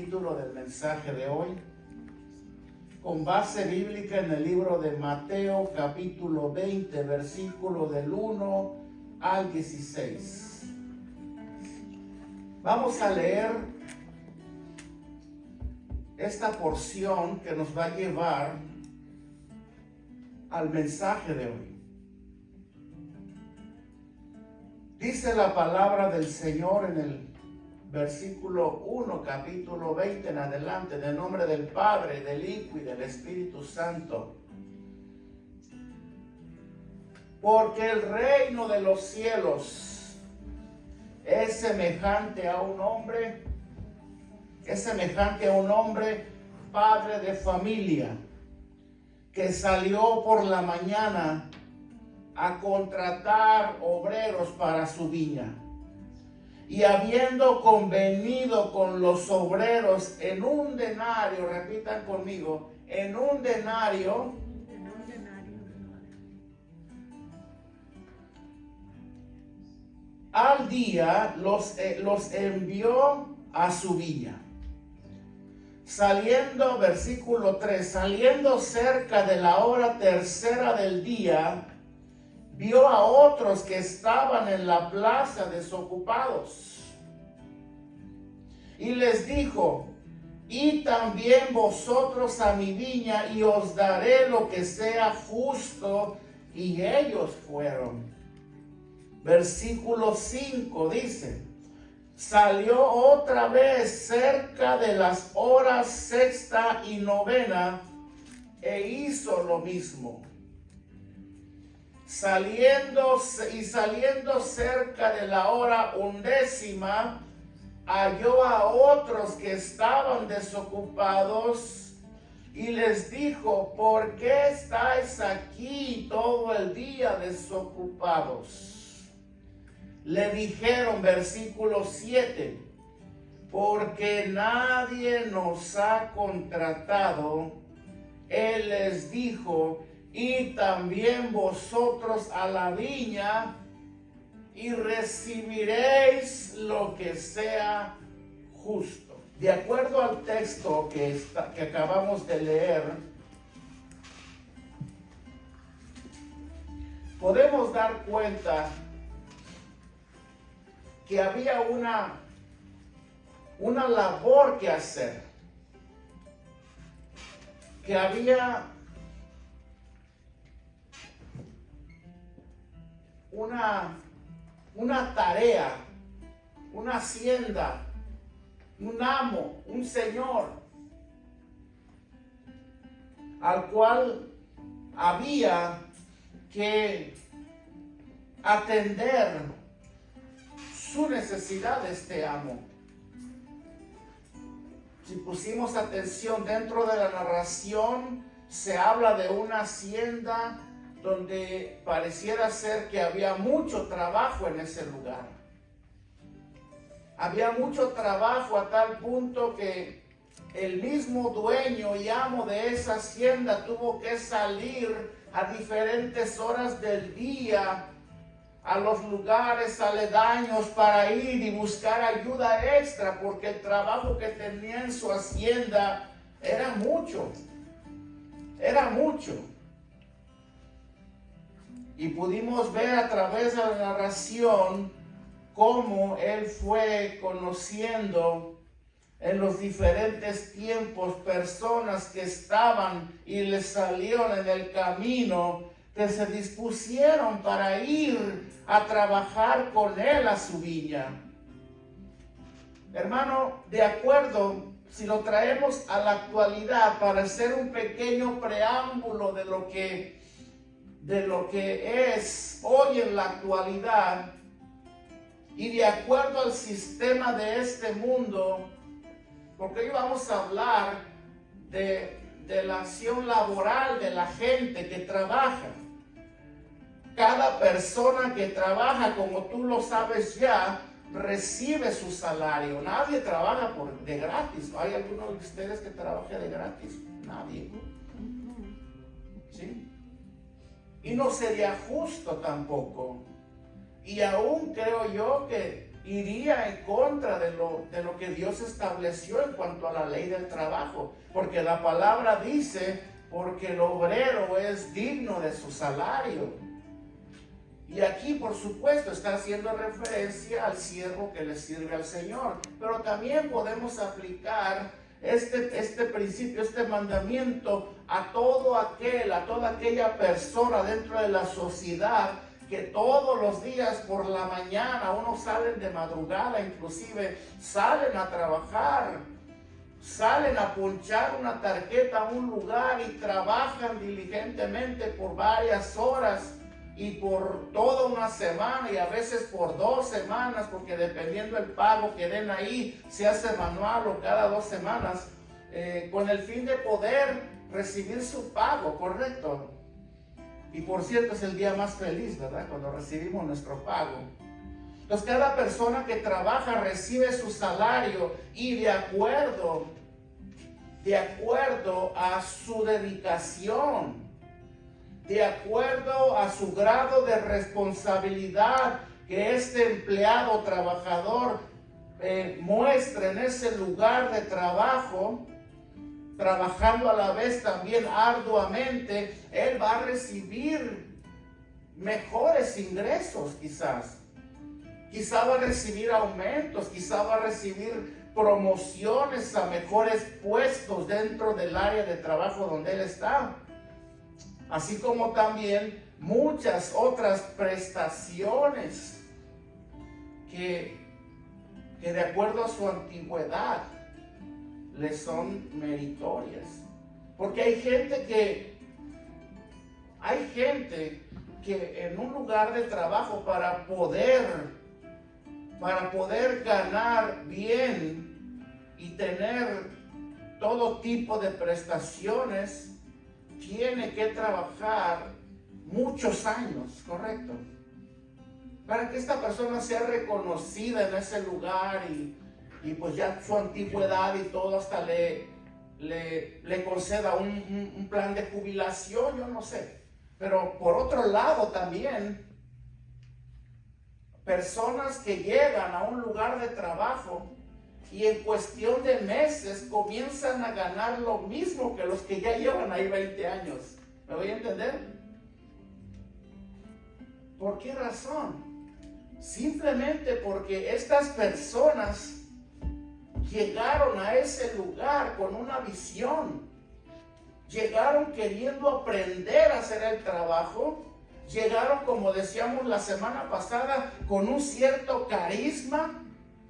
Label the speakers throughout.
Speaker 1: título del mensaje de hoy, con base bíblica en el libro de Mateo capítulo 20, versículo del 1 al 16. Vamos a leer esta porción que nos va a llevar al mensaje de hoy. Dice la palabra del Señor en el versículo 1, capítulo 20 en adelante, en el nombre del Padre, del Hijo y del Espíritu Santo. Porque el reino de los cielos es semejante a un hombre, padre de familia, que salió por la mañana a contratar obreros para su viña. Y habiendo convenido con los obreros en un denario, repitan conmigo, en un denario, al día los envió a su viña. Saliendo, versículo 3, saliendo cerca de la hora tercera del día, vio a otros que estaban en la plaza desocupados. Y les dijo: id también vosotros a mi viña, y os daré lo que sea justo. Y ellos fueron. Versículo 5 dice: salió otra vez cerca de las horas sexta y novena, e hizo lo mismo. Saliendo cerca de la hora undécima, halló a otros que estaban desocupados y les dijo: ¿por qué estáis aquí todo el día desocupados? Le dijeron, versículo 7, porque nadie nos ha contratado. Él les dijo: y también vosotros a la viña, y recibiréis lo que sea justo. De acuerdo al texto que acabamos de leer, podemos dar cuenta que había una labor que hacer, que había una tarea, una hacienda, un amo, un señor, al cual había que atender su necesidad de este amo. Si pusimos atención dentro de la narración, se habla de una hacienda donde pareciera ser que había mucho trabajo en ese lugar. Había mucho trabajo a tal punto que el mismo dueño y amo de esa hacienda tuvo que salir a diferentes horas del día a los lugares aledaños para ir y buscar ayuda extra, porque el trabajo que tenía en su hacienda era mucho. Y pudimos ver a través de la narración cómo él fue conociendo en los diferentes tiempos personas que estaban y le salieron en el camino, que se dispusieron para ir a trabajar con él a su viña. Hermano, de acuerdo, si lo traemos a la actualidad para hacer un pequeño preámbulo de lo que es hoy en la actualidad, y de acuerdo al sistema de este mundo, porque hoy vamos a hablar de la acción laboral de la gente que trabaja. Cada persona que trabaja, como tú lo sabes ya, recibe su salario. Nadie trabaja de gratis. ¿Hay alguno de ustedes que trabaje de gratis? Nadie. ¿Sí? Y no sería justo tampoco. Y aún creo yo que iría en contra de lo que Dios estableció en cuanto a la ley del trabajo, porque la palabra dice, porque el obrero es digno de su salario. Y aquí, por supuesto, está haciendo referencia al siervo que le sirve al Señor, pero también podemos aplicar este principio, este mandamiento a toda aquella persona dentro de la sociedad que todos los días por la mañana, unos salen de madrugada, inclusive salen a trabajar, salen a ponchar una tarjeta a un lugar y trabajan diligentemente por varias horas y por toda una semana y a veces por 2 semanas, porque dependiendo del pago que den ahí, se hace manual o cada 2 semanas, con el fin de poder recibir su pago, ¿correcto? Y por cierto, es el día más feliz, ¿verdad? Cuando recibimos nuestro pago. Entonces, cada persona que trabaja recibe su salario y de acuerdo a su dedicación, de acuerdo a su grado de responsabilidad que este empleado trabajador muestre en ese lugar de trabajo, trabajando a la vez también arduamente, él va a recibir mejores ingresos quizás. Quizá va a recibir aumentos, quizá va a recibir promociones a mejores puestos dentro del área de trabajo donde él está. Así como también muchas otras prestaciones que de acuerdo a su antigüedad le son meritorias. Porque hay gente que en un lugar de trabajo para poder ganar bien y tener todo tipo de prestaciones, tiene que trabajar muchos años, ¿correcto? Para que esta persona sea reconocida en ese lugar y pues ya su antigüedad y todo hasta le conceda un plan de jubilación, yo no sé. Pero por otro lado también, personas que llegan a un lugar de trabajo y en cuestión de meses comienzan a ganar lo mismo que los que ya llevan ahí 20 años. ¿Me voy a entender? ¿Por qué razón? Simplemente porque estas personas llegaron a ese lugar con una visión. Llegaron queriendo aprender a hacer el trabajo. Llegaron, como decíamos la semana pasada, con un cierto carisma,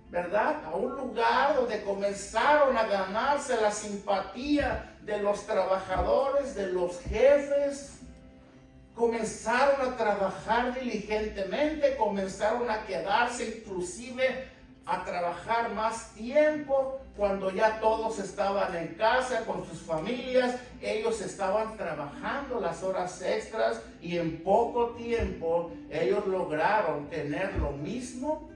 Speaker 1: ¿verdad? A un lugar donde comenzaron a ganarse la simpatía de los trabajadores, de los jefes. Comenzaron a trabajar diligentemente, comenzaron a quedarse inclusive a trabajar más tiempo cuando ya todos estaban en casa con sus familias. Ellos estaban trabajando las horas extras y en poco tiempo ellos lograron tener lo mismo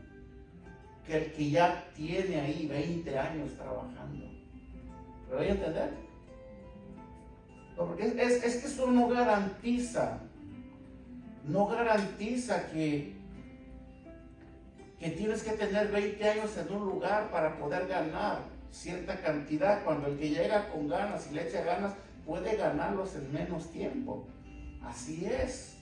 Speaker 1: que el que ya tiene ahí 20 años trabajando. ¿Me voy a entender? Porque es que eso no garantiza que tienes que tener 20 años en un lugar para poder ganar cierta cantidad, cuando el que llega con ganas y le echa ganas puede ganarlos en menos tiempo. Así es.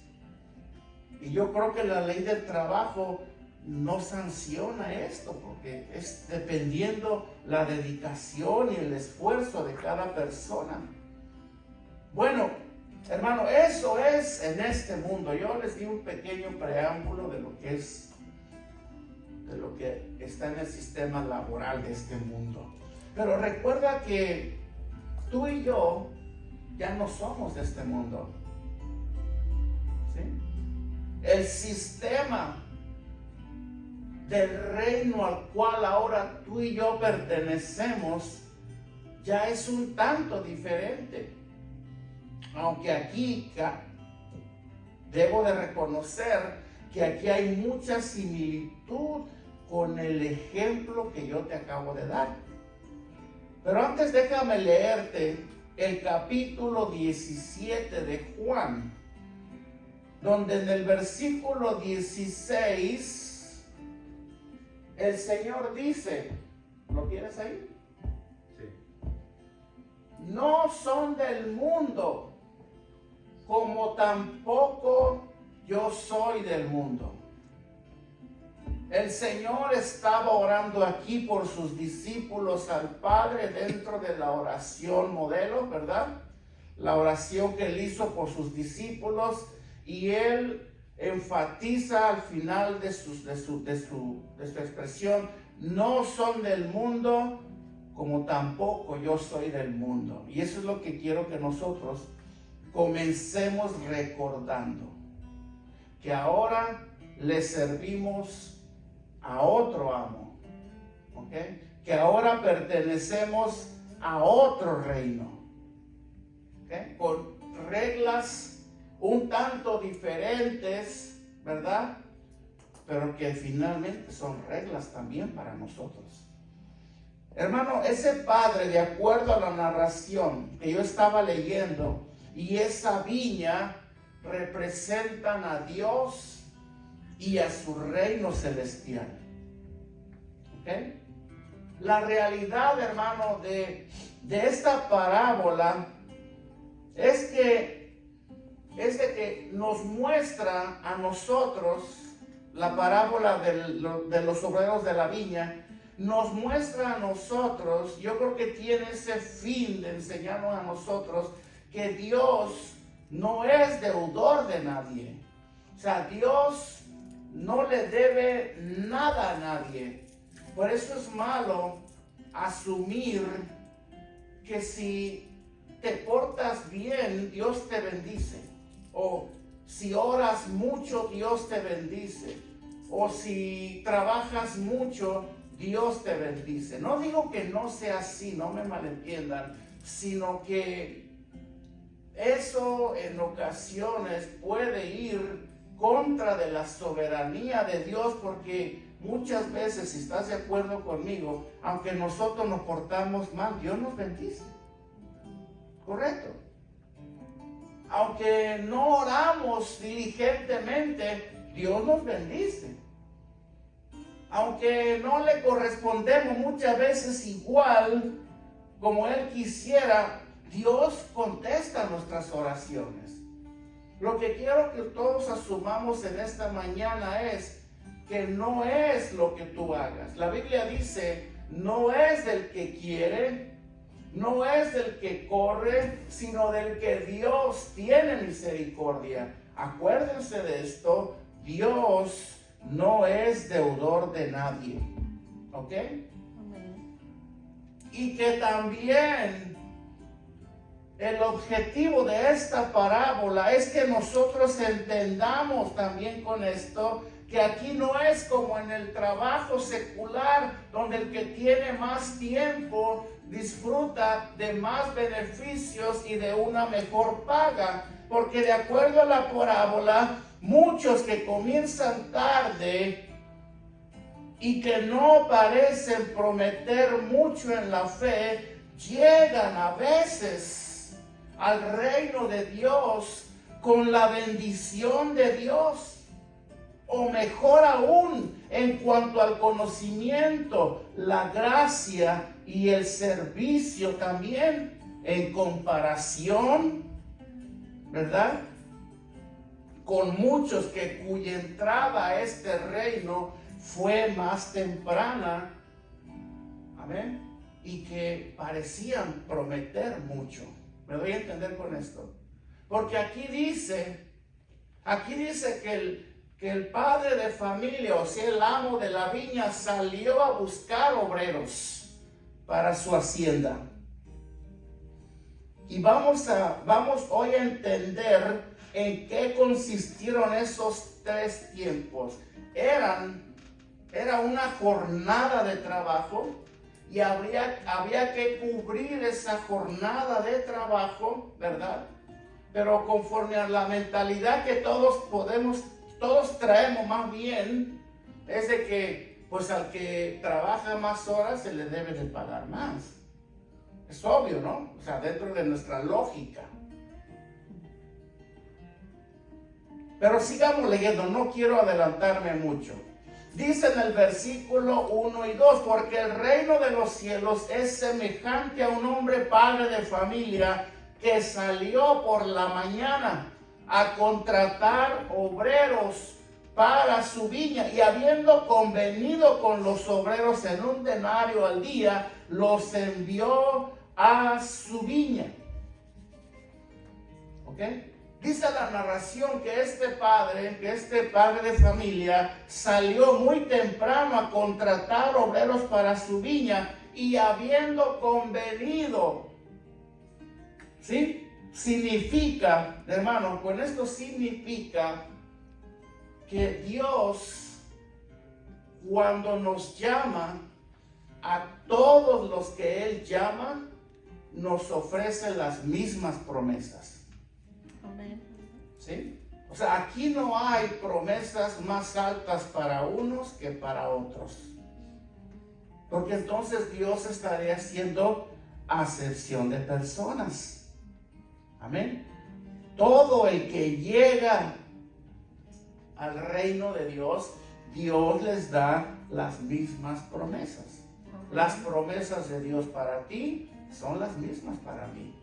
Speaker 1: Y yo creo que la ley del trabajo no sanciona esto, porque es dependiendo la dedicación y el esfuerzo de cada persona. Bueno, hermano, eso es en este mundo. Yo les di un pequeño preámbulo de lo que está en el sistema laboral de este mundo. Pero recuerda que tú y yo ya no somos de este mundo. ¿Sí? El sistema del reino al cual ahora tú y yo pertenecemos ya es un tanto diferente. Aunque aquí debo de reconocer que aquí hay mucha similitud con el ejemplo que yo te acabo de dar. Pero antes déjame leerte el capítulo 17 de Juan, donde en el versículo 16 el Señor dice, ¿lo tienes ahí?
Speaker 2: Sí.
Speaker 1: No son del mundo, como tampoco yo soy del mundo. El Señor estaba orando aquí por sus discípulos al Padre dentro de la oración modelo, ¿verdad? La oración que Él hizo por sus discípulos, y Él enfatiza al final de su expresión, no son del mundo, como tampoco yo soy del mundo. Y eso es lo que quiero que nosotros comencemos recordando, que ahora le servimos a otro amo, ¿ok? Que ahora pertenecemos a otro reino, ¿ok? Con reglas un tanto diferentes, ¿verdad? Pero que finalmente son reglas también para nosotros. Hermano, ese padre, de acuerdo a la narración que yo estaba leyendo, y esa viña representan a Dios y a su reino celestial. ¿Ok? La realidad, hermano, de esta parábola es de que nos muestra a nosotros, la parábola de los obreros de la viña, nos muestra a nosotros, yo creo que tiene ese fin de enseñarnos a nosotros que Dios no es deudor de nadie. O sea, Dios no le debe nada a nadie. Por eso es malo asumir que si te portas bien, Dios te bendice. O si oras mucho, Dios te bendice. O si trabajas mucho, Dios te bendice. No digo que no sea así, no me malentiendan, sino que eso en ocasiones puede ir contra de la soberanía de Dios, porque muchas veces, si estás de acuerdo conmigo, aunque nosotros nos portamos mal, Dios nos bendice. ¿Correcto? Aunque no oramos diligentemente, Dios nos bendice. Aunque no le correspondemos muchas veces igual como Él quisiera, Dios contesta nuestras oraciones. Lo que quiero que todos asumamos en esta mañana es que no es lo que tú hagas. La Biblia dice, no es del que quiere, no es del que corre, sino del que Dios tiene misericordia. Acuérdense de esto, Dios no es deudor de nadie. ¿Ok? Y que también el objetivo de esta parábola es que nosotros entendamos también con esto que aquí no es como en el trabajo secular, donde el que tiene más tiempo disfruta de más beneficios y de una mejor paga, porque de acuerdo a la parábola, muchos que comienzan tarde y que no parecen prometer mucho en la fe, llegan a veces al reino de Dios con la bendición de Dios, o mejor aún, en cuanto al conocimiento, la gracia y el servicio también, en comparación, ¿verdad?, con muchos cuya entrada a este reino fue más temprana, amén, y que parecían prometer mucho. ¿Me doy a entender con esto? Porque aquí dice que el padre de familia, o sea, el amo de la viña, salió a buscar obreros para su hacienda. Y vamos hoy a entender en qué consistieron esos 3 tiempos. Era una jornada de trabajo, y había que cubrir esa jornada de trabajo, ¿verdad? Pero conforme a la mentalidad que todos traemos más bien, es de que pues al que trabaja más horas se le debe de pagar más. Es obvio, ¿no? O sea, dentro de nuestra lógica. Pero sigamos leyendo, no quiero adelantarme mucho. Dice en el versículo 1 y 2, porque el reino de los cielos es semejante a un hombre padre de familia que salió por la mañana a contratar obreros para su viña, y habiendo convenido con los obreros en un denario al día, los envió a su viña. ¿Ok? Dice la narración que este padre de familia salió muy temprano a contratar obreros para su viña, y habiendo convenido, ¿sí? Significa, hermano, con esto significa que Dios, cuando nos llama, a todos los que Él llama, nos ofrece las mismas promesas.
Speaker 2: Amén.
Speaker 1: ¿Sí? O sea, aquí no hay promesas más altas para unos que para otros. Porque entonces Dios estaría haciendo acepción de personas. Amén. Todo el que llega al reino de Dios, Dios les da las mismas promesas. Las promesas de Dios para ti son las mismas para mí.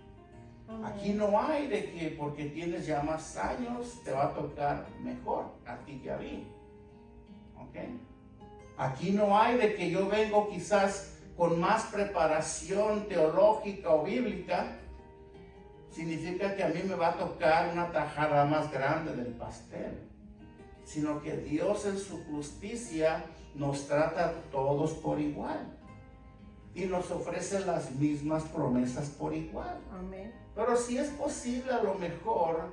Speaker 1: Aquí no hay de que porque tienes ya más años te va a tocar mejor a ti que a mí. ¿Ok? Aquí no hay de que yo vengo quizás con más preparación teológica o bíblica, significa que a mí me va a tocar una tajada más grande del pastel. Sino que Dios en su justicia nos trata a todos por igual. Y nos ofrece las mismas promesas por igual.
Speaker 2: Amén.
Speaker 1: Pero si es posible, a lo mejor,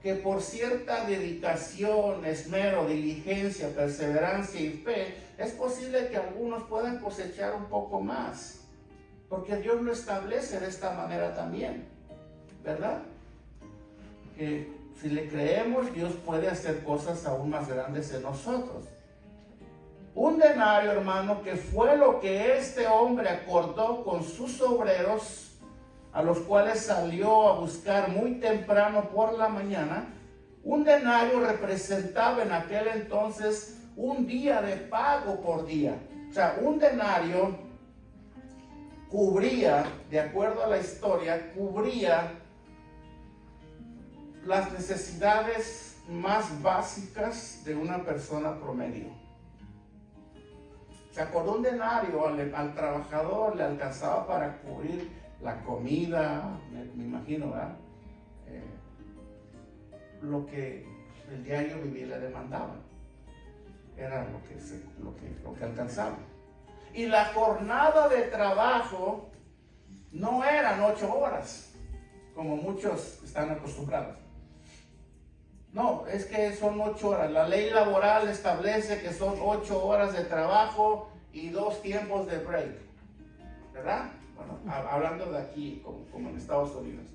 Speaker 1: que por cierta dedicación, esmero, diligencia, perseverancia y fe, es posible que algunos puedan cosechar un poco más. Porque Dios lo establece de esta manera también, ¿verdad? Que si le creemos, Dios puede hacer cosas aún más grandes en nosotros. Un denario, hermano, que fue lo que este hombre acordó con sus obreros, a los cuales salió a buscar muy temprano por la mañana. Un denario representaba en aquel entonces un día de pago por día. O sea, un denario cubría, de acuerdo a la historia, cubría las necesidades más básicas de una persona promedio. O sea, con un denario al trabajador le alcanzaba para cubrir la comida, me imagino, ¿verdad? Lo que el diario vivir le demandaba. Era lo que alcanzaba. Y la jornada de trabajo no eran 8 horas, como muchos están acostumbrados. No, es que son 8 horas. La ley laboral establece que son 8 horas de trabajo y 2 tiempos de break, ¿verdad? Bueno, hablando de aquí, como en Estados Unidos.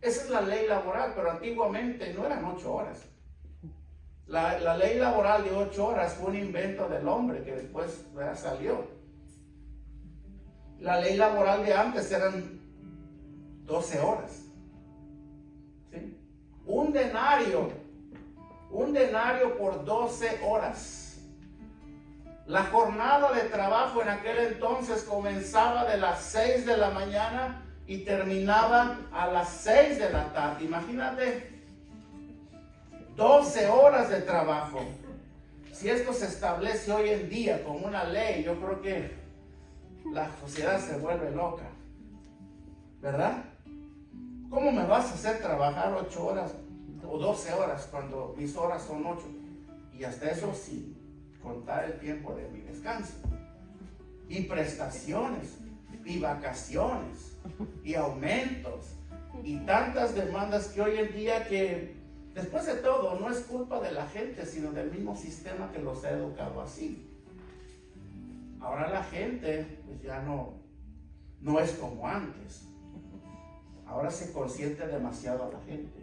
Speaker 1: Esa es la ley laboral, pero antiguamente no eran 8 horas. La ley laboral de 8 horas fue un invento del hombre que después, ¿verdad?, salió. La ley laboral de antes eran 12 horas. ¿Sí? Un denario por 12 horas. La jornada de trabajo en aquel entonces comenzaba de las 6 de la mañana y terminaba a las 6 de la tarde. Imagínate, 12 horas de trabajo. Si esto se establece hoy en día como una ley, yo creo que la sociedad se vuelve loca, ¿verdad? ¿Cómo me vas a hacer trabajar 8 horas o 12 horas cuando mis horas son 8? Y hasta eso sin contar el tiempo de mi descanso. Y prestaciones, y vacaciones, y aumentos, y tantas demandas que hoy en día que, después de todo, no es culpa de la gente, sino del mismo sistema que los ha educado así. Ahora la gente pues ya no es como antes. Ahora se consiente demasiado a la gente,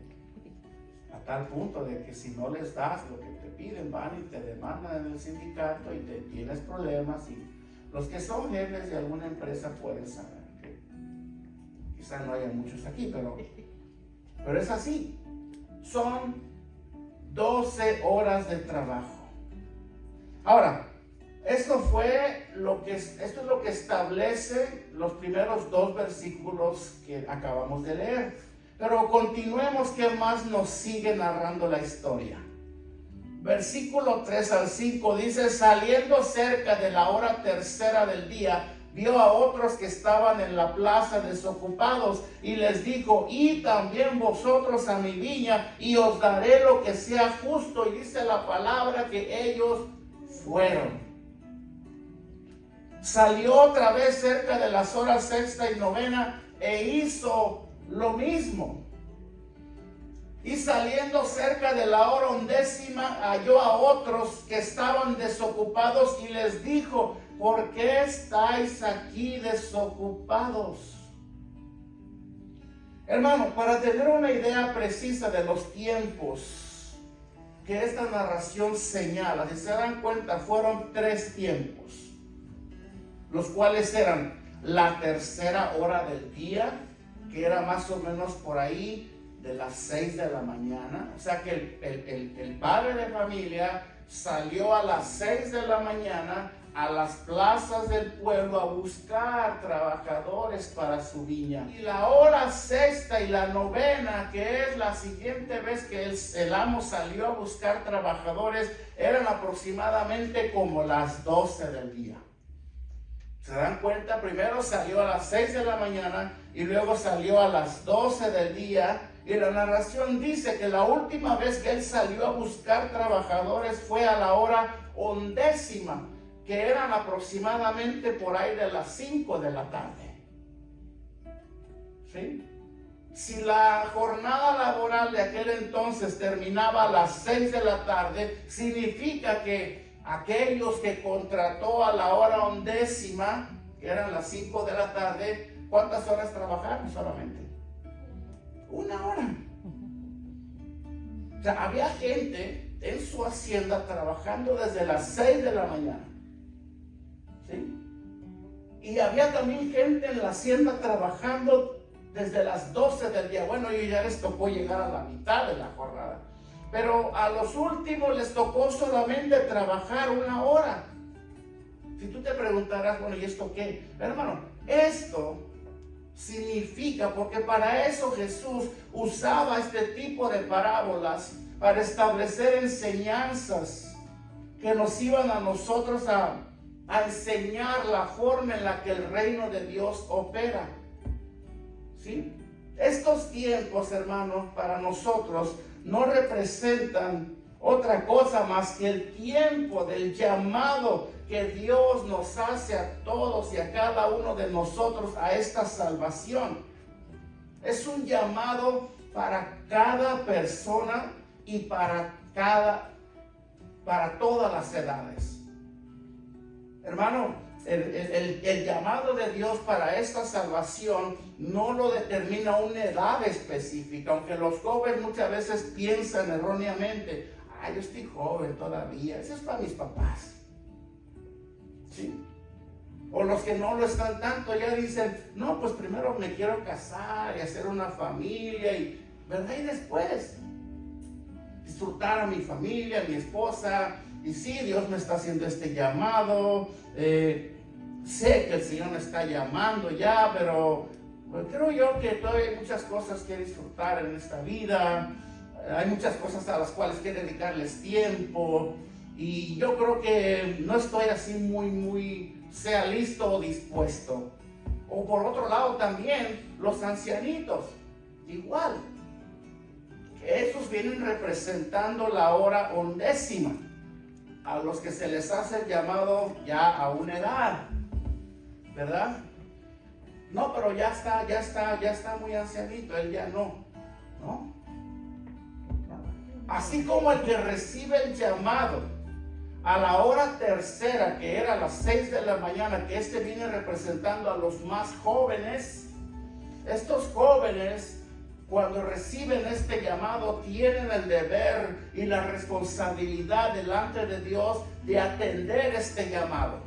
Speaker 1: a tal punto de que si no les das lo que te piden, van y te demandan en el sindicato y te tienes problemas. Y los que son jefes de alguna empresa pueden saber que quizá no haya muchos aquí, pero es así. Son 12 horas de trabajo. Ahora, esto es lo que establece los primeros 2 versículos que acabamos de leer. Pero continuemos, ¿qué más nos sigue narrando la historia? Versículo 3 al 5 dice: saliendo cerca de la hora tercera del día, vio a otros que estaban en la plaza desocupados y les dijo: id también vosotros a mi viña y os daré lo que sea justo. Y dice la palabra que ellos fueron. Salió otra vez cerca de las horas sexta y novena e hizo lo mismo. Y saliendo cerca de la hora 11, halló a otros que estaban desocupados y les dijo: ¿por qué estáis aquí desocupados? Hermano, para tener una idea precisa de los tiempos que esta narración señala, si se dan cuenta, fueron 3 tiempos, los cuales eran la tercera hora del día, que era más o menos por ahí de las 6 de la mañana. O sea que el padre de familia salió a las 6 de la mañana a las plazas del pueblo a buscar trabajadores para su viña. Y la hora sexta y la novena, que es la siguiente vez que el amo salió a buscar trabajadores, eran aproximadamente como las 12 del día. ¿Se dan cuenta? Primero salió a las 6 de la mañana y luego salió a las 12 del día. Y la narración dice que la última vez que él salió a buscar trabajadores fue a la hora 11, que eran aproximadamente por ahí de las 5 de la tarde. ¿Sí? Si la jornada laboral de aquel entonces terminaba a las 6 de la tarde, significa que aquellos que contrató a la hora 11, que eran las 5 de la tarde, ¿cuántas horas trabajaron solamente? 1 hora. O sea, había gente en su hacienda trabajando desde las 6 de la mañana. ¿Sí? Y había también gente en la hacienda trabajando desde las 12 del día. Bueno, y ya les tocó llegar a la mitad de la jornada. Pero a los últimos les tocó solamente trabajar 1 hora. Si tú te preguntarás, bueno, ¿y esto qué? Hermano, esto significa, porque para eso Jesús usaba este tipo de parábolas, para establecer enseñanzas que nos iban a nosotros a enseñar la forma en la que el reino de Dios opera. ¿Sí? Estos tiempos, hermanos, para nosotros no representan otra cosa más que el tiempo del llamado que Dios nos hace a todos y a cada uno de nosotros a esta salvación. Es un llamado para cada persona y para todas las edades. Hermano, el llamado de Dios para esta salvación no lo determina una edad específica, aunque los jóvenes muchas veces piensan erróneamente: yo estoy joven todavía, eso es para mis papás. ¿Sí? O los que no lo están tanto ya dicen: no, pues primero me quiero casar y hacer una familia, ¿verdad? Y después disfrutar a mi familia, a mi esposa. Y sí, Dios me está haciendo este llamado, sé que el Señor me está llamando ya, pero creo yo que todavía hay muchas cosas que disfrutar en esta vida. Hay muchas cosas a las cuales quiero dedicarles tiempo, y yo creo que no estoy así muy sea listo o dispuesto. O por otro lado también los ancianitos, igual, que esos vienen representando la hora 11, a los que se les hace el llamado ya a una edad, ¿verdad? No, pero ya está muy ancianito, él ya no. Así como el que recibe el llamado a la hora tercera, que era a las 6 de la mañana, que viene representando a los más jóvenes. Estos jóvenes, cuando reciben este llamado, tienen el deber y la responsabilidad delante de Dios de atender este llamado.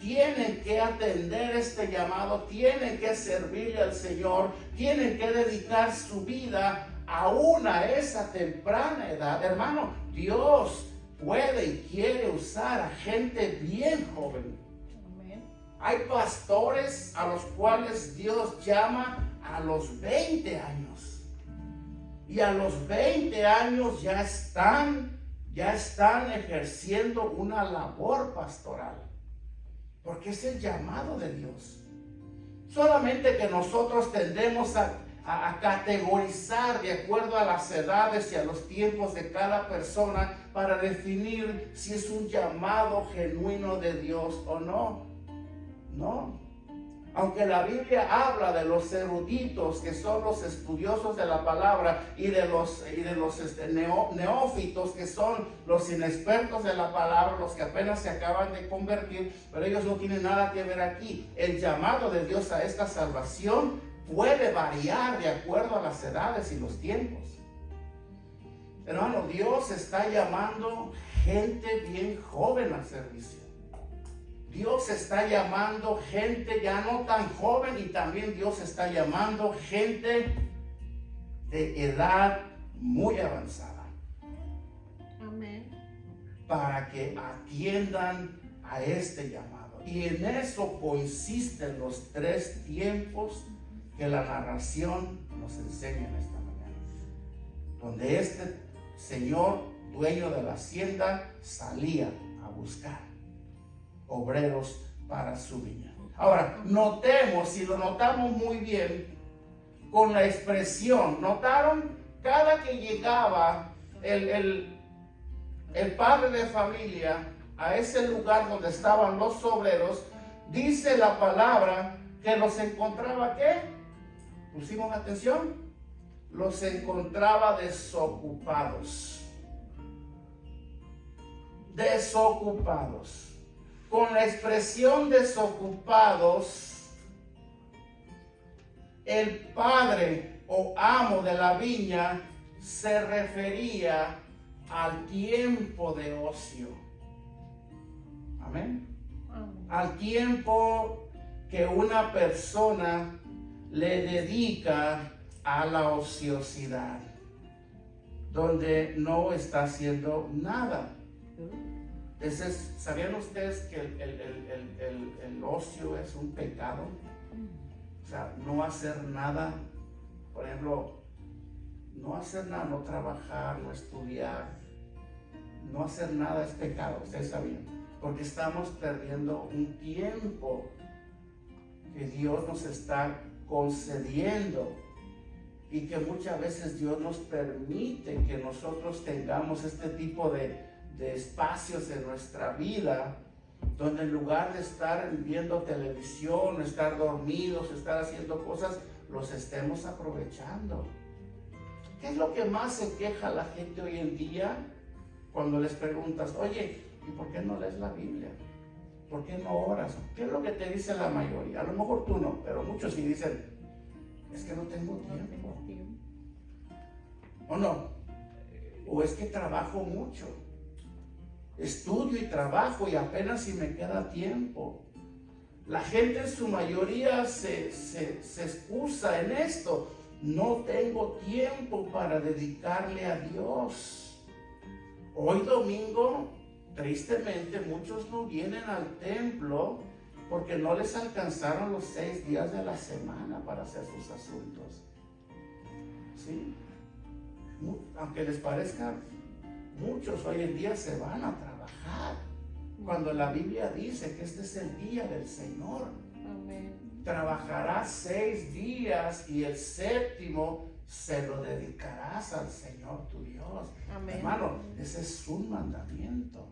Speaker 1: Tienen que atender este llamado, tienen que servirle al Señor, tienen que dedicar su vida aún a esa temprana edad. Hermano, Dios puede y quiere usar a gente bien joven.
Speaker 2: Amén.
Speaker 1: Hay pastores a los cuales Dios llama a los 20 años. Y a los 20 años ya están ejerciendo una labor pastoral. Porque es el llamado de Dios. Solamente que nosotros tendemos a categorizar de acuerdo a las edades y a los tiempos de cada persona para definir si es un llamado genuino de Dios o no. No. Aunque la Biblia habla de los eruditos, que son los estudiosos de la palabra, y de los neófitos, que son los inexpertos de la palabra, los que apenas se acaban de convertir, pero ellos no tienen nada que ver aquí. El llamado de Dios a esta salvación puede variar de acuerdo a las edades y los tiempos. Hermano, Dios está llamando gente bien joven al servicio. Dios está llamando gente ya no tan joven, y también Dios está llamando gente de edad muy avanzada.
Speaker 2: Amén.
Speaker 1: Para que atiendan a este llamado. Y en eso consisten los 3 tiempos que la narración nos enseña en esta mañana. Donde este señor, dueño de la hacienda, salía a buscar obreros para su viña. Ahora, notemos, si lo notamos muy bien, con la expresión, ¿notaron? Cada que llegaba el padre de familia a ese lugar donde estaban los obreros, dice la palabra que los encontraba, ¿qué? ¿Pusimos atención? Los encontraba desocupados. Desocupados. Con la expresión desocupados, el padre o amo de la viña se refería al tiempo de ocio. Amén.
Speaker 2: Amén.
Speaker 1: Al tiempo que una persona le dedica a la ociosidad, donde no está haciendo nada. ¿Sabían ustedes que el ocio es un pecado? O sea, no hacer nada, por ejemplo, no hacer nada, no trabajar, no estudiar, no hacer nada es pecado, ustedes sabían, porque estamos perdiendo un tiempo que Dios nos está concediendo, y que muchas veces Dios nos permite que nosotros tengamos este tipo de espacios en nuestra vida, donde en lugar de estar viendo televisión, estar dormidos, estar haciendo cosas, los estemos aprovechando. ¿Qué es lo que más se queja la gente hoy en día? Cuando les preguntas, oye, ¿y por qué no lees la Biblia? ¿Por qué no oras? ¿Qué es lo que te dice la mayoría? A lo mejor tú no, pero muchos sí dicen, es que no tengo tiempo. ¿O no? O es que trabajo mucho. Estudio y trabajo y apenas si me queda tiempo. La gente en su mayoría se excusa en esto. No tengo tiempo para dedicarle a Dios. Hoy domingo, tristemente, muchos no vienen al templo porque no les alcanzaron los 6 días de la semana para hacer sus asuntos. ¿Sí? Aunque les parezca, muchos hoy en día se van a trabajar, cuando la Biblia dice que este es el día del Señor.
Speaker 2: Amén.
Speaker 1: Trabajarás 6 días y el 7º se lo dedicarás al Señor tu Dios.
Speaker 2: Amén.
Speaker 1: Hermano, ese es un mandamiento.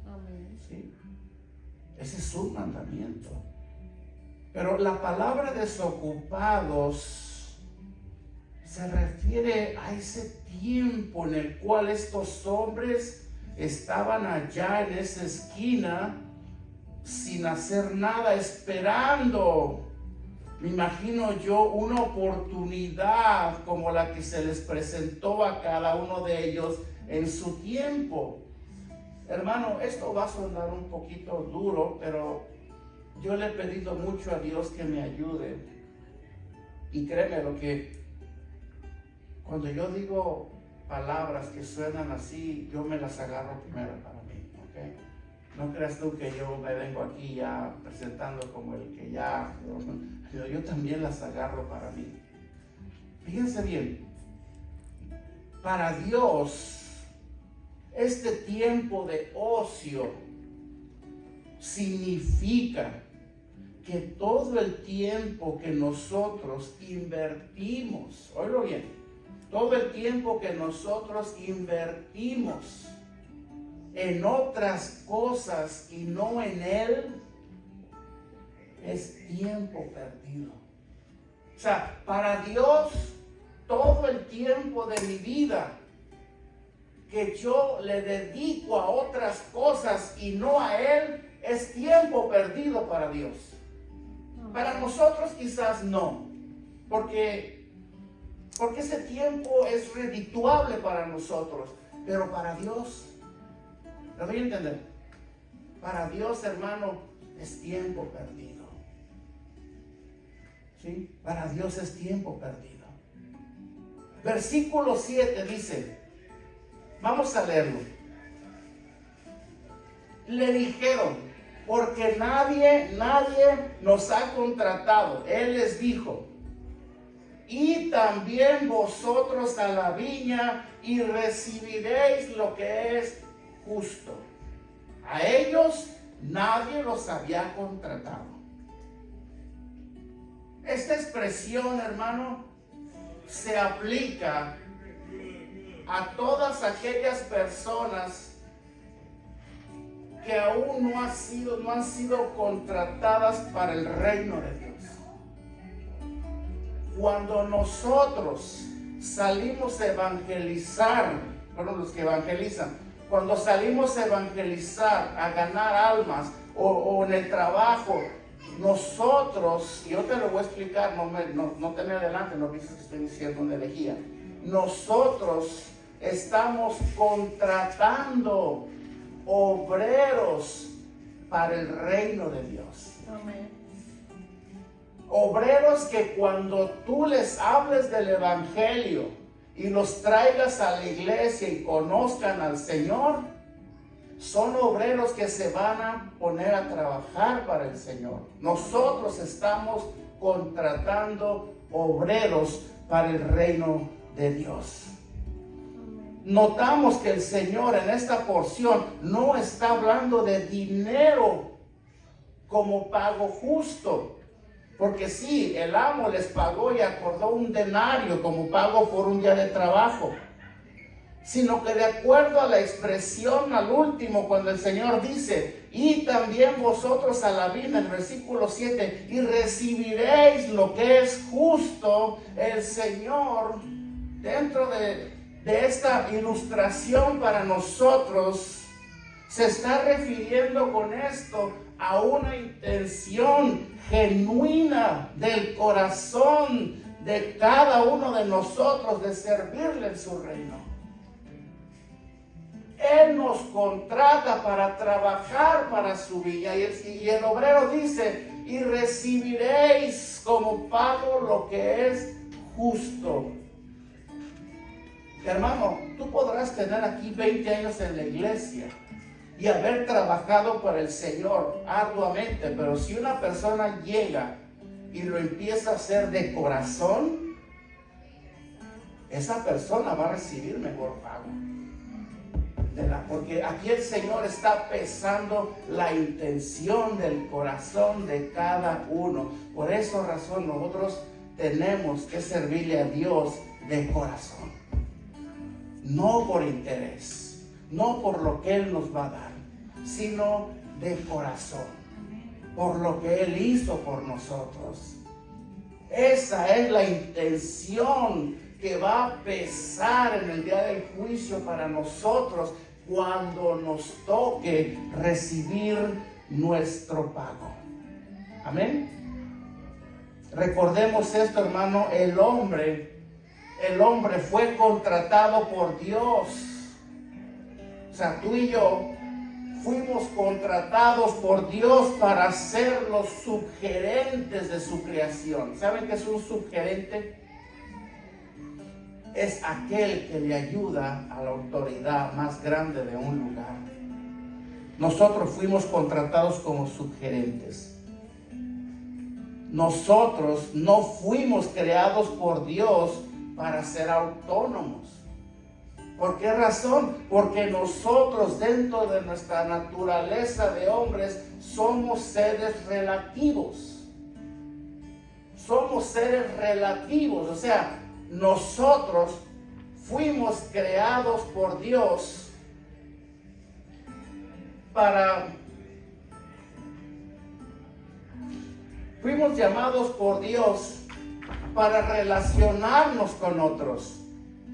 Speaker 2: Amén.
Speaker 1: ¿Sí? Ese es un mandamiento. Pero la palabra desocupados se refiere a ese tiempo en el cual estos hombres estaban allá en esa esquina sin hacer nada, esperando, me imagino yo, una oportunidad como la que se les presentó a cada uno de ellos en su tiempo. Hermano, esto va a sonar un poquito duro, pero yo le he pedido mucho a Dios que me ayude. Y créeme lo que cuando yo digo palabras que suenan así, yo me las agarro primero para mí, ¿ok? No creas tú que yo me vengo aquí ya presentando como el que ya, yo también las agarro para mí. Fíjense bien, para Dios, este tiempo de ocio significa que todo el tiempo que nosotros invertimos, oílo bien, todo el tiempo que nosotros invertimos en otras cosas y no en Él, es tiempo perdido. O sea, para Dios, todo el tiempo de mi vida que yo le dedico a otras cosas y no a Él, es tiempo perdido para Dios. Para nosotros quizás no, porque ese tiempo es redituable para nosotros, pero para Dios, ¿lo voy a entender? Para Dios, hermano, es tiempo perdido. ¿Sí? Para Dios es tiempo perdido. Versículo 7 dice, vamos a leerlo. Le dijeron, porque nadie nos ha contratado. Él les dijo, y también vosotros a la viña y recibiréis lo que es justo. A ellos nadie los había contratado. Esta expresión, hermano, se aplica a todas aquellas personas que aún no han sido contratadas para el reino de Dios. Cuando nosotros salimos a evangelizar, bueno, los que evangelizan, cuando salimos a evangelizar, a ganar almas, o en el trabajo, nosotros, y yo te lo voy a explicar, no te me adelante, no pienses que estoy diciendo una herejía. Nosotros estamos contratando obreros para el reino de Dios.
Speaker 2: Amén.
Speaker 1: Obreros que cuando tú les hables del evangelio y los traigas a la iglesia y conozcan al Señor, son obreros que se van a poner a trabajar para el Señor. Nosotros estamos contratando obreros para el reino de Dios. Notamos que el Señor en esta porción no está hablando de dinero como pago justo, porque sí, el amo les pagó y acordó un denario como pago por un día de trabajo, sino que de acuerdo a la expresión al último, cuando el Señor dice, y también vosotros a la viña, en el versículo 7, y recibiréis lo que es justo, el Señor, dentro de esta ilustración para nosotros, se está refiriendo con esto a una intención genuina del corazón de cada uno de nosotros de servirle en su reino. Él nos contrata para trabajar para su viña, y el obrero dice, y recibiréis como pago lo que es justo. Hermano, tú podrás tener aquí 20 años en la iglesia y haber trabajado para el Señor arduamente, pero si una persona llega y lo empieza a hacer de corazón, esa persona va a recibir mejor pago. Porque aquí el Señor está pesando la intención del corazón de cada uno. Por esa razón nosotros tenemos que servirle a Dios de corazón. No por interés, no por lo que Él nos va a dar, sino de corazón, por lo que Él hizo por nosotros. Esa es la intención que va a pesar en el día del juicio para nosotros cuando nos toque recibir nuestro pago. Amén. Recordemos esto, hermano, el hombre fue contratado por Dios. O sea, tú y yo fuimos contratados por Dios para ser los subgerentes de su creación. ¿Saben qué es un subgerente? es aquel que le ayuda a la autoridad más grande de un lugar. Nosotros fuimos contratados como subgerentes. Nosotros no fuimos creados por Dios para ser autónomos. ¿Por qué razón? Porque nosotros, dentro de nuestra naturaleza de hombres, somos seres relativos. Somos seres relativos, o sea, nosotros fuimos creados por Dios fuimos llamados por Dios para relacionarnos con otros.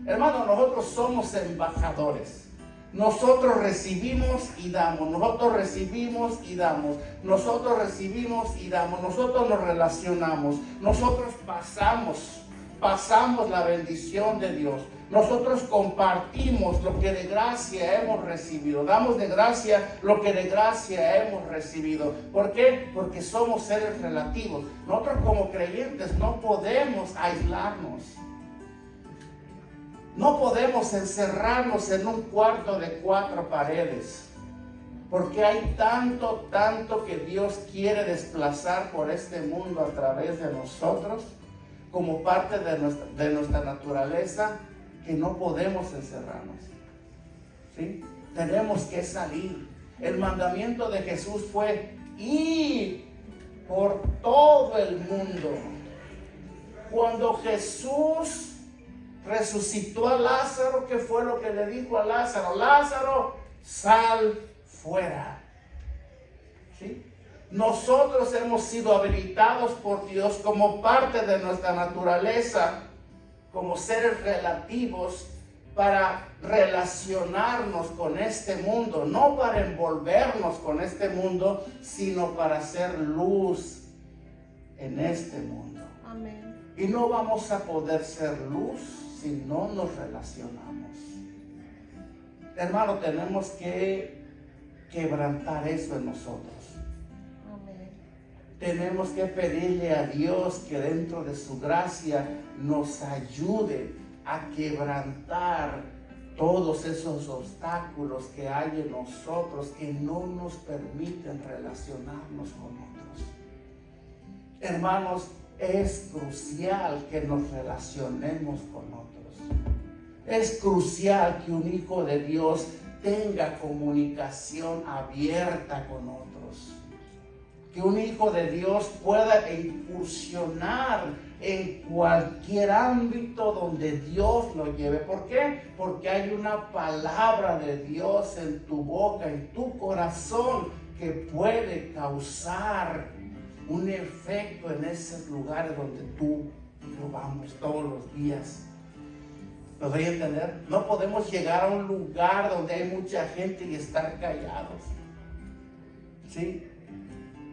Speaker 1: Hermano, nosotros somos embajadores. Nosotros recibimos y damos, nosotros recibimos y damos, nosotros recibimos y damos, nosotros nos relacionamos, nosotros pasamos la bendición de Dios. Nosotros compartimos lo que de gracia hemos recibido. Damos de gracia lo que de gracia hemos recibido. ¿Por qué? Porque somos seres relativos. Nosotros como creyentes no podemos aislarnos. No podemos encerrarnos en un cuarto de 4 paredes. Porque hay tanto que Dios quiere desplazar por este mundo a través de nosotros, como parte de nuestra naturaleza, que no podemos encerrarnos. ¿Sí? Tenemos que salir. El mandamiento de Jesús fue ir por todo el mundo. Cuando Jesús resucitó a Lázaro, ¿qué fue lo que le dijo a Lázaro? Lázaro, sal fuera. ¿Sí? Nosotros hemos sido habilitados por Dios como parte de nuestra naturaleza, como seres relativos, para relacionarnos con este mundo, no para envolvernos con este mundo, sino para hacer luz en este mundo.
Speaker 2: Amén.
Speaker 1: Y no vamos a poder ser luz si no nos relacionamos. Hermano, tenemos que quebrantar eso en nosotros. Tenemos que pedirle a Dios que dentro de su gracia nos ayude a quebrantar todos esos obstáculos que hay en nosotros que no nos permiten relacionarnos con otros. Hermanos, es crucial que nos relacionemos con otros. Es crucial que un hijo de Dios tenga comunicación abierta con otros. Que un hijo de Dios pueda incursionar en cualquier ámbito donde Dios lo lleve. ¿Por qué? Porque hay una palabra de Dios en tu boca, en tu corazón, que puede causar un efecto en esos lugares donde tú y yo vamos todos los días. ¿Lo doy a entender? No podemos llegar a un lugar donde hay mucha gente y estar callados. ¿Sí?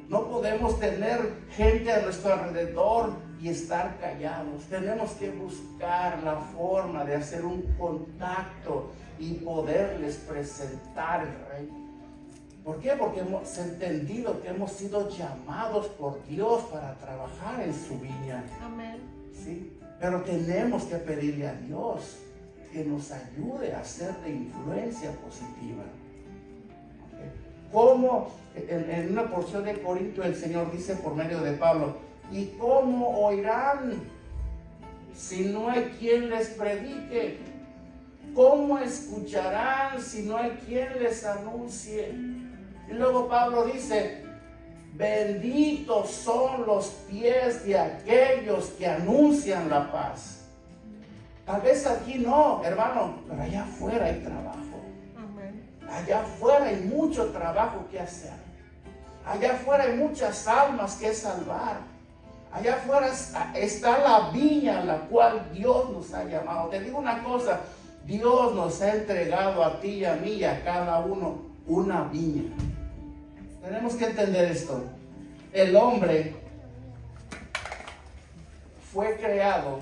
Speaker 1: No podemos tener gente a nuestro alrededor y estar callados. Tenemos que buscar la forma de hacer un contacto y poderles presentar el reino. ¿Por qué? Porque hemos entendido que hemos sido llamados por Dios para trabajar en su viña.
Speaker 2: Amén.
Speaker 1: ¿Sí? Pero tenemos que pedirle a Dios que nos ayude a ser de influencia positiva. Como en una porción de Corintios el Señor dice por medio de Pablo: ¿y cómo oirán si no hay quien les predique? ¿Cómo escucharán si no hay quien les anuncie? Y luego Pablo dice: benditos son los pies de aquellos que anuncian la paz. Tal vez aquí no, hermano, pero allá afuera hay trabajo. Allá afuera hay mucho trabajo que hacer. Allá afuera hay muchas almas que salvar. Allá afuera está la viña a la cual Dios nos ha llamado. Te digo una cosa: Dios nos ha entregado a ti y a mí y a cada uno una viña. Tenemos que entender esto. El hombre fue creado,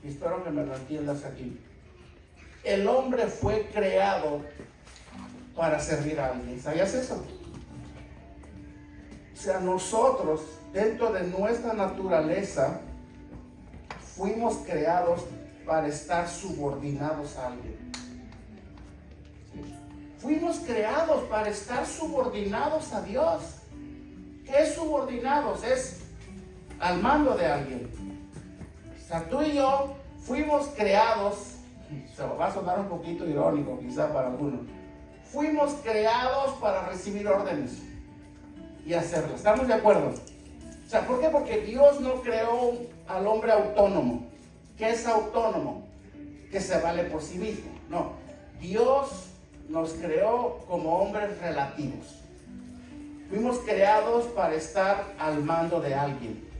Speaker 1: y espero que me lo entiendas aquí. El hombre fue creado para servir a alguien. ¿Sabías eso? O sea, nosotros, dentro de nuestra naturaleza, fuimos creados para estar subordinados a alguien. ¿Sí? Fuimos creados para estar subordinados a Dios. ¿Qué es subordinados? Es al mando de alguien. O sea, tú y yo fuimos creados, se va a sonar un poquito irónico quizá para algunos, fuimos creados para recibir órdenes y hacerlas. ¿Estamos de acuerdo? O sea, ¿por qué? Porque Dios no creó al hombre autónomo. ¿Qué es autónomo? Que se vale por sí mismo. No, Dios nos creó como hombres relativos. Fuimos creados para estar al mando de alguien.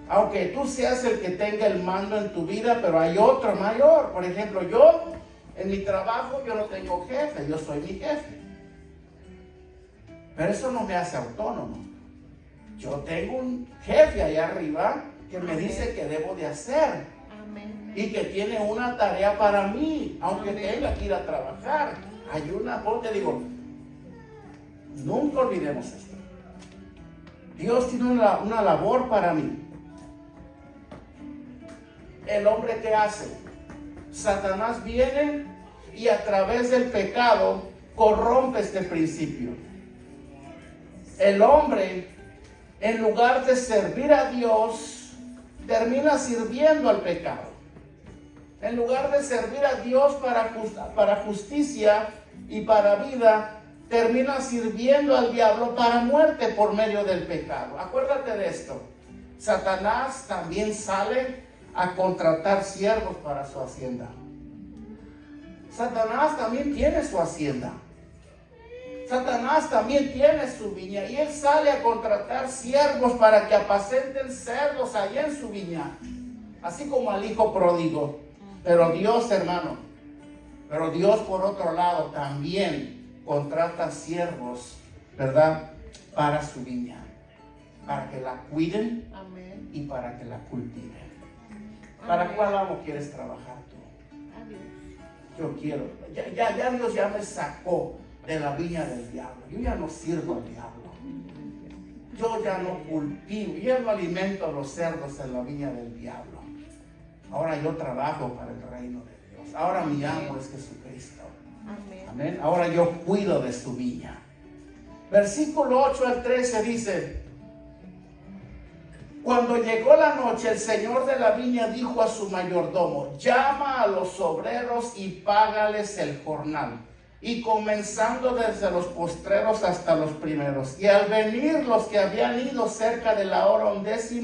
Speaker 1: Aunque tú seas el que tenga el mando en tu vida, pero hay otro mayor. Por ejemplo, yo en mi trabajo yo no tengo jefe, yo soy mi jefe. Pero eso no me hace autónomo. Yo tengo un jefe allá arriba que me dice qué debo de hacer.
Speaker 2: Amén.
Speaker 1: Y que tiene una tarea para mí, aunque
Speaker 2: Amén.
Speaker 1: tenga que ir a trabajar. Hay una, te digo, nunca olvidemos esto. Dios tiene una labor para mí. El hombre, ¿qué hace? Satanás viene y a través del pecado corrompe este principio. El hombre, en lugar de servir a Dios, termina sirviendo al pecado. En lugar de servir a Dios para justicia y para vida, termina sirviendo al diablo para muerte por medio del pecado. Acuérdate de esto. Satanás también sale a contratar siervos para su hacienda. Satanás también tiene su hacienda. Satanás también tiene su viña y él sale a contratar siervos para que apacenten cerdos allá en su viña, así como al hijo pródigo. Pero Dios, hermano, pero Dios por otro lado también contrata siervos, ¿verdad? Para su viña, para que la cuiden.
Speaker 2: Amén.
Speaker 1: Y para que la cultiven. ¿Para
Speaker 2: Amén.
Speaker 1: cuál amo quieres trabajar tú?
Speaker 2: Adiós.
Speaker 1: Yo quiero. Ya Dios ya me sacó de la viña del diablo. Yo ya no sirvo al diablo. Yo ya no cultivo. Yo ya no alimento a los cerdos en la viña del diablo. Ahora yo trabajo para el reino de Dios. Ahora mi amo es Jesucristo.
Speaker 2: Amén.
Speaker 1: Amén. Ahora yo cuido de su viña. Versículo 8 al 13 dice: cuando llegó la noche, el señor de la viña dijo a su mayordomo: llama a los obreros y págales el jornal, y comenzando desde los postreros hasta los primeros. Y al venir los que habían ido cerca de la hora 11,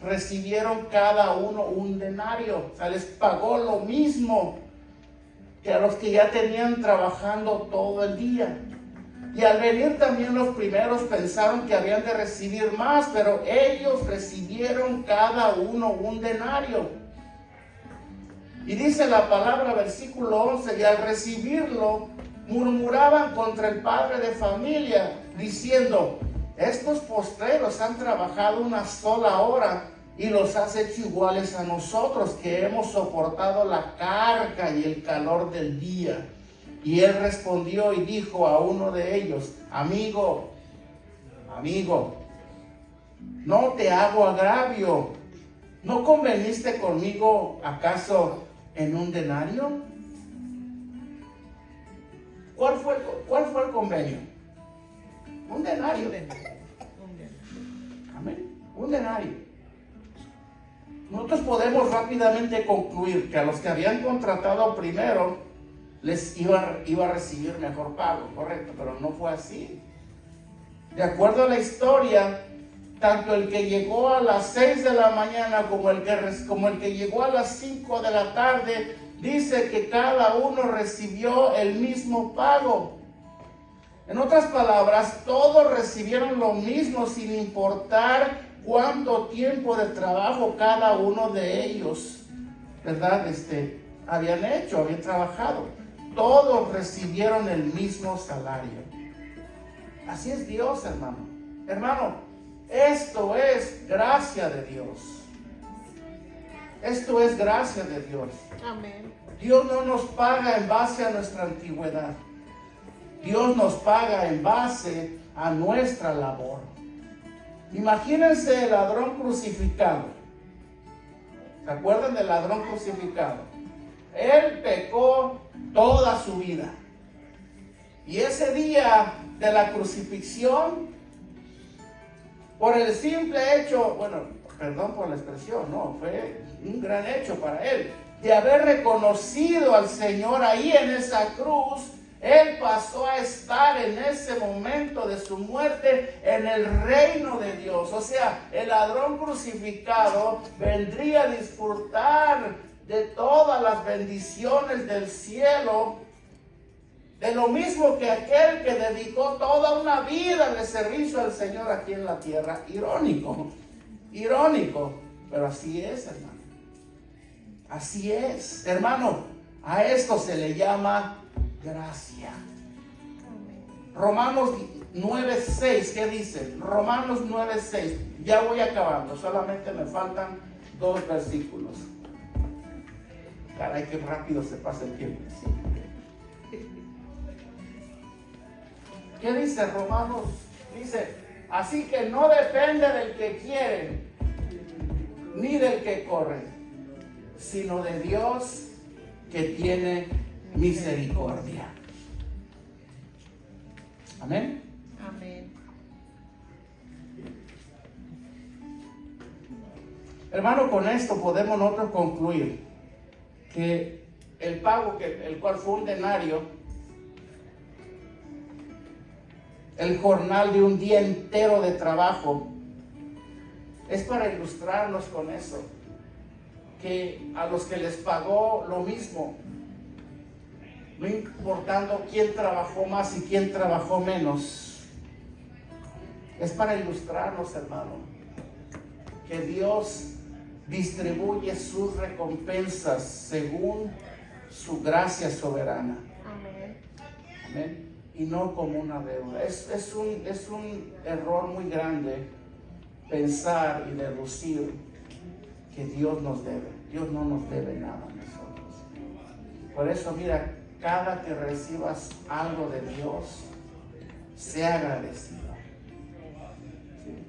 Speaker 1: recibieron cada uno un denario. O sea, les pagó lo mismo que a los que ya tenían trabajando todo el día. Y al venir también los primeros pensaron que habían de recibir más, pero ellos recibieron cada uno un denario. Y dice la palabra, versículo 11, y al recibirlo murmuraban contra el padre de familia, diciendo: estos postreros han trabajado una sola hora y los has hecho iguales a nosotros, que hemos soportado la carga y el calor del día. Y él respondió y dijo a uno de ellos: amigo, no te hago agravio. ¿No conveniste conmigo acaso en un denario? ¿Cuál fue el convenio? Un denario. Amén. Un denario. Nosotros podemos rápidamente concluir que a los que habían contratado primero les iba a recibir mejor pago, correcto, pero no fue así. De acuerdo a la historia, tanto el que llegó a las 6 de la mañana como el que llegó a las 5 de la tarde, dice que cada uno recibió el mismo pago. En otras palabras, todos recibieron lo mismo sin importar cuánto tiempo de trabajo cada uno de ellos, ¿verdad? Habían trabajado. Todos recibieron el mismo salario. Así es Dios, hermano. Hermano, esto es gracia de Dios. Esto es gracia de Dios.
Speaker 2: Amén.
Speaker 1: Dios no nos paga en base a nuestra antigüedad. Dios nos paga en base a nuestra labor. Imagínense el ladrón crucificado. ¿Se acuerdan del ladrón crucificado? Él pecó toda su vida. Y ese día de la crucifixión, por el simple hecho, bueno, perdón por la expresión, no, fue un gran hecho para él, de haber reconocido al Señor ahí en esa cruz, él pasó a estar en ese momento de su muerte en el reino de Dios. O sea, el ladrón crucificado vendría a disfrutar de todas las bendiciones del cielo, de lo mismo que aquel que dedicó toda una vida de servicio al Señor aquí en la tierra. Irónico, pero así es, hermano. Así es, hermano. A esto se le llama gracia. Romanos 9:6, ¿qué dice? Romanos 9:6. Ya voy acabando, solamente me faltan 2 versículos. Caray, qué rápido se pasa el tiempo. ¿Qué dice Romanos? Dice, así que no depende del que quiere, ni del que corre, sino de Dios que tiene misericordia. Amén.
Speaker 2: Amén.
Speaker 1: Hermano, con esto podemos nosotros concluir que el pago, el cual fue un denario, el jornal de un día entero de trabajo, es para ilustrarnos con eso, que a los que les pagó lo mismo, no importando quién trabajó más y quién trabajó menos, es para ilustrarnos, hermano, que Dios distribuye sus recompensas según su gracia soberana.
Speaker 2: Amén.
Speaker 1: Amén. Y no como una deuda. Es un error muy grande pensar y deducir que Dios nos debe. Dios no nos debe nada a nosotros. Por eso, mira, cada que recibas algo de Dios, sea agradecido. ¿Sí?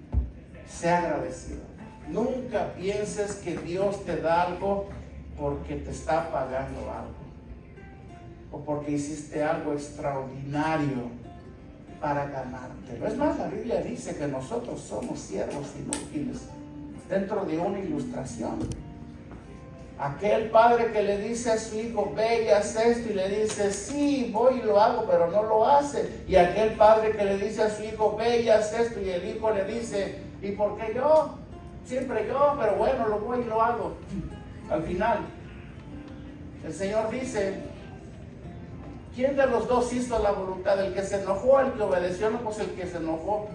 Speaker 1: Sea agradecido. Nunca pienses que Dios te da algo porque te está pagando algo, o porque hiciste algo extraordinario para ganártelo. Es más, la Biblia dice que nosotros somos siervos inútiles, dentro de una ilustración. Aquel padre que le dice a su hijo, ve y haz esto, y le dice, sí, voy y lo hago, pero no lo hace. Y aquel padre que le dice a su hijo, ve y haz esto, y el hijo le dice, ¿y por qué yo? Siempre yo, pero bueno, lo voy y lo hago. Al final, el Señor dice, ¿quién de los dos hizo la voluntad? ¿El que se enojó, el que obedeció? No, pues el que se enojó.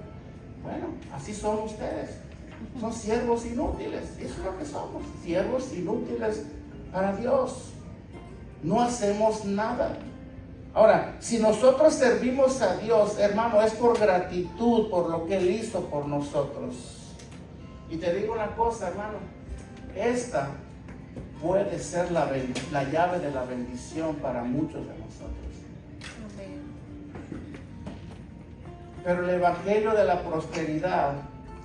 Speaker 1: Bueno, así son ustedes. Son siervos inútiles. Eso es lo que somos. Siervos inútiles para Dios. No hacemos nada. Ahora, si nosotros servimos a Dios, hermano, es por gratitud, por lo que Él hizo por nosotros. Y te digo una cosa, hermano. Esta puede ser la llave de la bendición para muchos de nosotros.
Speaker 2: Amén.
Speaker 1: Pero el evangelio de la prosperidad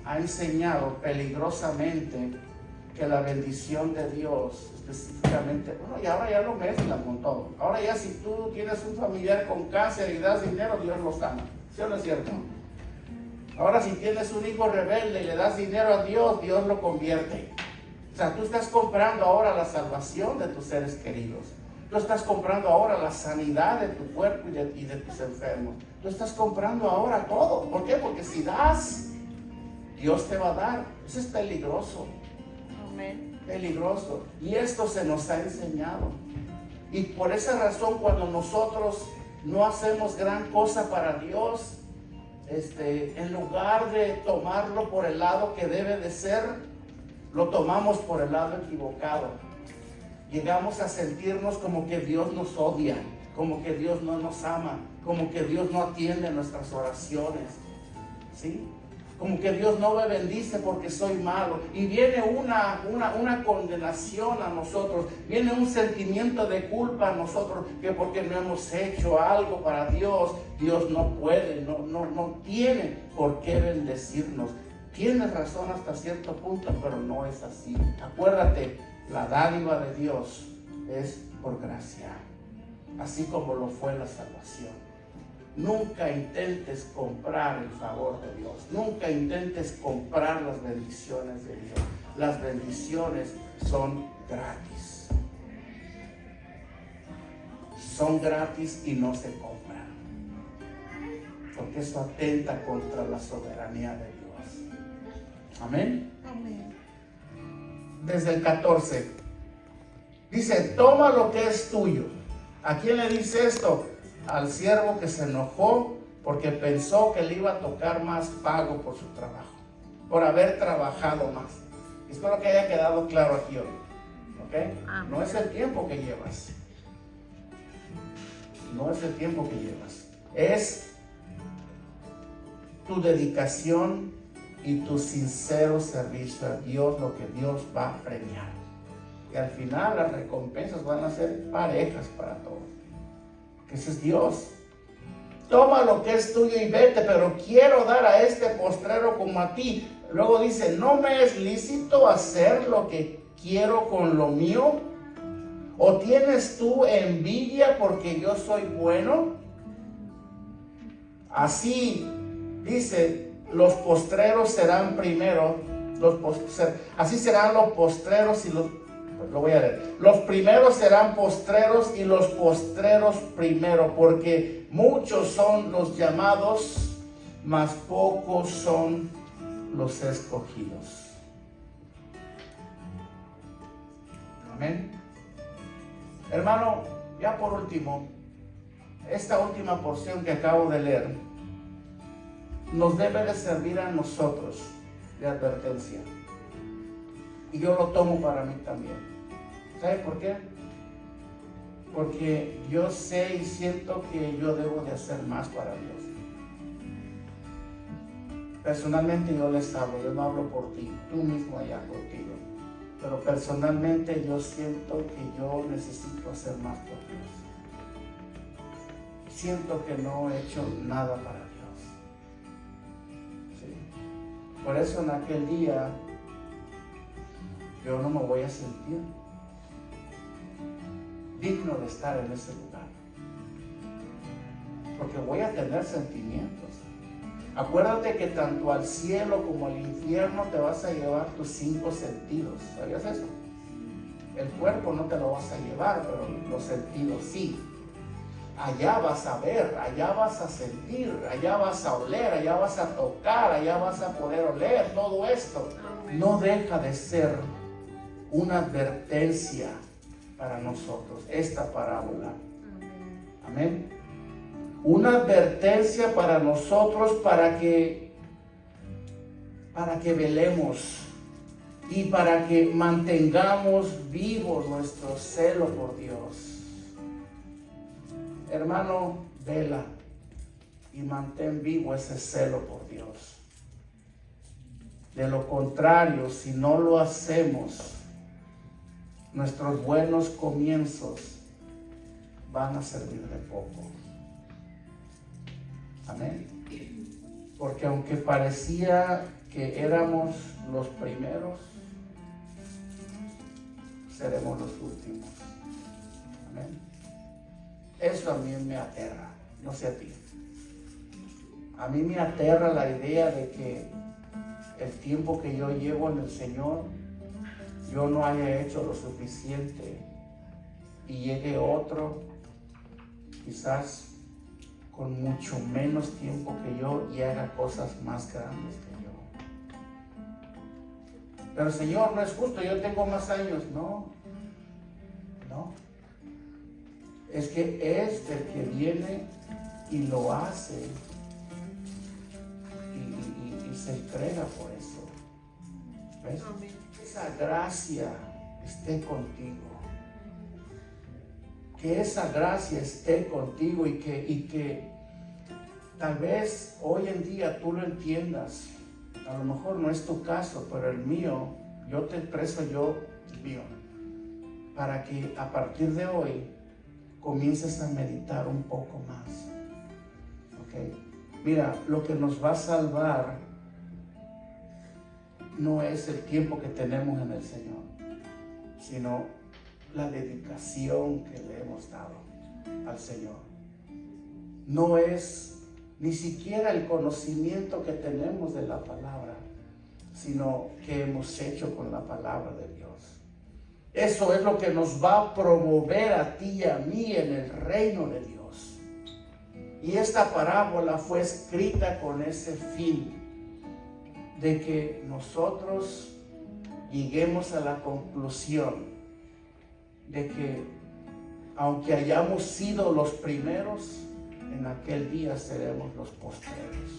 Speaker 1: ha enseñado peligrosamente que la bendición de Dios, específicamente, bueno, y ahora ya lo mezclan con todo. Ahora ya si tú tienes un familiar con cáncer y das dinero, Dios lo sana. ¿Sí o no es cierto? Ahora si tienes un hijo rebelde y le das dinero a Dios, Dios lo convierte. O sea, tú estás comprando ahora la salvación de tus seres queridos. Tú estás comprando ahora la sanidad de tu cuerpo y de tus enfermos. Tú estás comprando ahora todo. ¿Por qué? Porque si das, Dios te va a dar. Eso es peligroso.
Speaker 2: Amén.
Speaker 1: Peligroso. Y esto se nos ha enseñado. Y por esa razón, cuando nosotros no hacemos gran cosa para Dios, en lugar de tomarlo por el lado que debe de ser, lo tomamos por el lado equivocado. Llegamos a sentirnos como que Dios nos odia, como que Dios no nos ama, como que Dios no atiende nuestras oraciones, ¿sí? Como que Dios no me bendice porque soy malo. Y viene una condenación a nosotros, viene un sentimiento de culpa a nosotros, que porque no hemos hecho algo para Dios, Dios no puede, no tiene por qué bendecirnos. Tienes razón hasta cierto punto, pero no es así. Acuérdate La dádiva de Dios es por gracia, así como lo fue la salvación. Nunca intentes comprar el favor de Dios. Nunca intentes comprar las bendiciones de Dios. Las bendiciones son gratis. Son gratis y no se compran. Porque eso atenta contra la soberanía de Dios. Amén.
Speaker 2: Amén.
Speaker 1: Desde el 14. Dice, toma lo que es tuyo. ¿A quién le dice esto? Al siervo que se enojó porque pensó que le iba a tocar más pago por su trabajo, por haber trabajado más. Espero que haya quedado claro aquí hoy. ¿Ok? No es el tiempo que llevas. No es el tiempo que llevas. Es tu dedicación y tu sincero servicio a Dios lo que Dios va a premiar. Y al final las recompensas van a ser parejas para todos. Que ese es Dios. Toma lo que es tuyo y vete, pero quiero dar a este postrero como a ti. Luego dice, ¿no me es lícito hacer lo que quiero con lo mío? ¿O tienes tú envidia porque yo soy bueno? Así dice, los postreros serán primero, así serán los postreros y lo voy a leer. Los primeros serán postreros y los postreros primero, porque muchos son los llamados, mas pocos son los escogidos. Amén. Hermano, ya por último, esta última porción que acabo de leer nos debe de servir a nosotros de advertencia. Y yo lo tomo para mí también. ¿Sabe por qué? Porque yo sé y siento que yo debo de hacer más para Dios. Personalmente yo les hablo, yo no hablo por ti, tú mismo allá contigo. Pero personalmente yo siento que yo necesito hacer más por Dios. Siento que no he hecho nada para Dios. ¿Sí? Por eso en aquel día yo no me voy a sentir digno de estar en ese lugar. Porque voy a tener sentimientos. Acuérdate que tanto al cielo como al infierno te vas a llevar tus 5 sentidos. ¿Sabías eso? El cuerpo no te lo vas a llevar, pero los sentidos sí. Allá vas a ver, allá vas a sentir, allá vas a oler, allá vas a tocar, allá vas a poder oler. Todo esto no deja de ser una advertencia para nosotros, esta parábola. Amén. Una advertencia para nosotros para que velemos y para que mantengamos vivo nuestro celo por Dios. Hermano, vela y mantén vivo ese celo por Dios. De lo contrario, si no lo hacemos, nuestros buenos comienzos van a servir de poco. Amén. Porque aunque parecía que éramos los primeros, seremos los últimos. Amén. Eso a mí me aterra, no sé a ti. A mí me aterra la idea de que el tiempo que yo llevo en el Señor, yo no haya hecho lo suficiente y llegue otro, quizás con mucho menos tiempo que yo, y haga cosas más grandes que yo. Pero Señor, no es justo, yo tengo más años. No. Es que es el que viene y lo hace y se entrega por eso. ¿Ves? Esa gracia esté contigo. Que esa gracia esté contigo y que tal vez hoy en día tú lo entiendas. A lo mejor no es tu caso, pero el mío, yo te expreso el mío, para que a partir de hoy comiences a meditar un poco más. ¿Ok? Mira, lo que nos va a salvar no es el tiempo que tenemos en el Señor, sino la dedicación que le hemos dado al Señor. No es ni siquiera el conocimiento que tenemos de la palabra, sino que hemos hecho con la palabra de Dios. Eso es lo que nos va a promover a ti y a mí en el reino de Dios. Y esta parábola fue escrita con ese fin, de que nosotros lleguemos a la conclusión de que aunque hayamos sido los primeros, en aquel día seremos los postreros.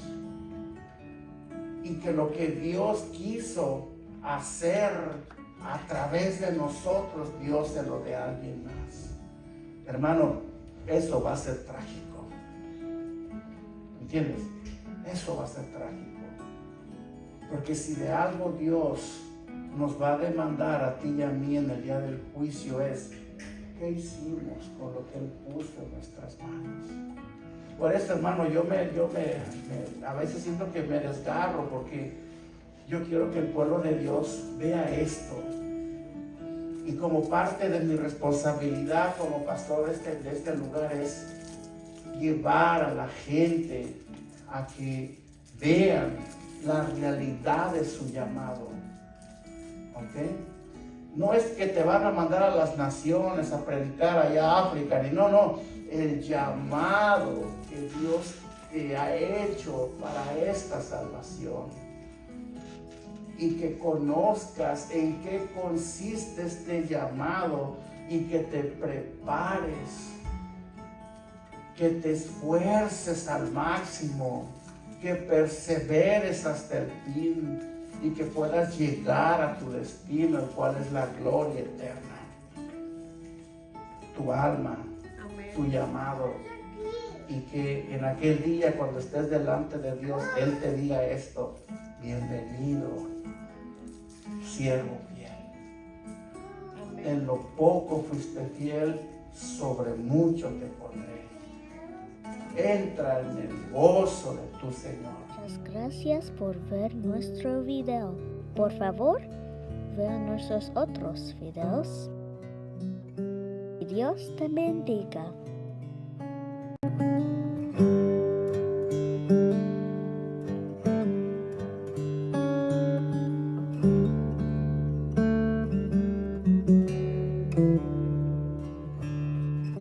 Speaker 1: Y que lo que Dios quiso hacer a través de nosotros, Dios se lo dé a alguien más. Hermano, eso va a ser trágico. ¿Entiendes? Eso va a ser trágico. Porque si de algo Dios nos va a demandar a ti y a mí en el día del juicio es, ¿qué hicimos con lo que Él puso en nuestras manos? Por eso, hermano, yo a veces siento que me desgarro, porque yo quiero que el pueblo de Dios vea esto. Y como parte de mi responsabilidad como pastor de este lugar es llevar a la gente a que vean la realidad de su llamado. ¿Ok? No es que te van a mandar a las naciones a predicar allá a África, ni no. El llamado que Dios te ha hecho para esta salvación. Y que conozcas en qué consiste este llamado y que te prepares, que te esfuerces al máximo, que perseveres hasta el fin y que puedas llegar a tu destino, el cual es la gloria eterna. Tu alma, tu llamado, y que en aquel día cuando estés delante de Dios, Él te diga esto: bienvenido, siervo fiel. En lo poco fuiste fiel, sobre mucho te pondré. Entra en el gozo de tu Señor.
Speaker 3: Muchas gracias por ver nuestro video. Por favor, vean nuestros otros videos. Y Dios te bendiga.